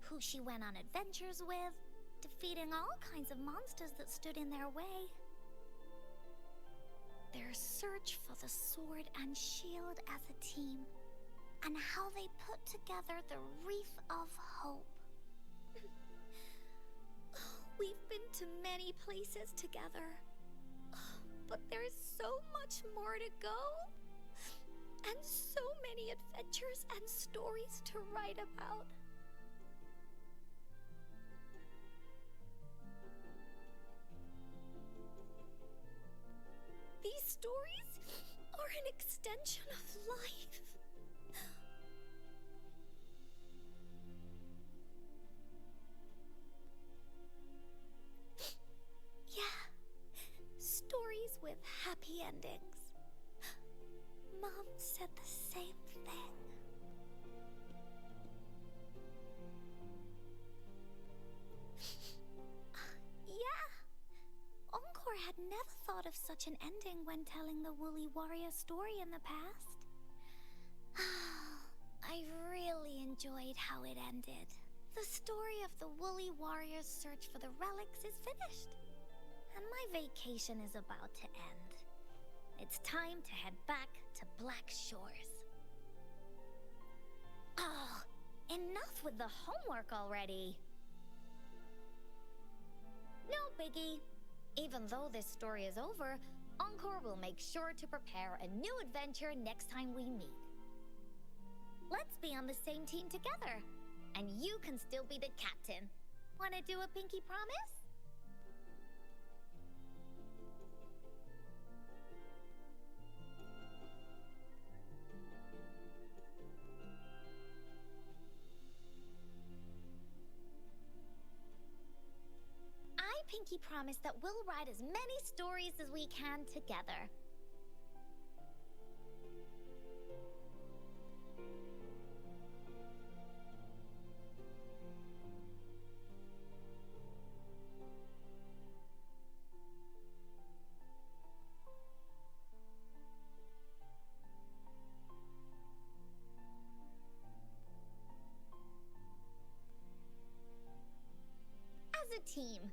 who she went on adventures with, defeating all kinds of monsters that stood in their way. Their search for the sword and shield as a team, and how they put together the Wreath of Hope. We've been to many places together, but there's so much more to go, and so many adventures and stories to write about. These stories are an extension of life. Yeah, stories with happy endings. Mom said the same thing. Yeah, Encore had never thought of such an ending when telling the Woolly Warrior story in the past. I really enjoyed how it ended. The story of the Woolly Warrior's search for the relics is finished, and my vacation is about to end. It's time to head back to Black Shores. Oh, enough with the homework already. No biggie. Even though this story is over, Encore will make sure to prepare a new adventure next time we meet. Let's be on the same team together, and you can still be the captain. Wanna do a pinky promise? I pinky promise that we'll write as many stories as we can together. As a team,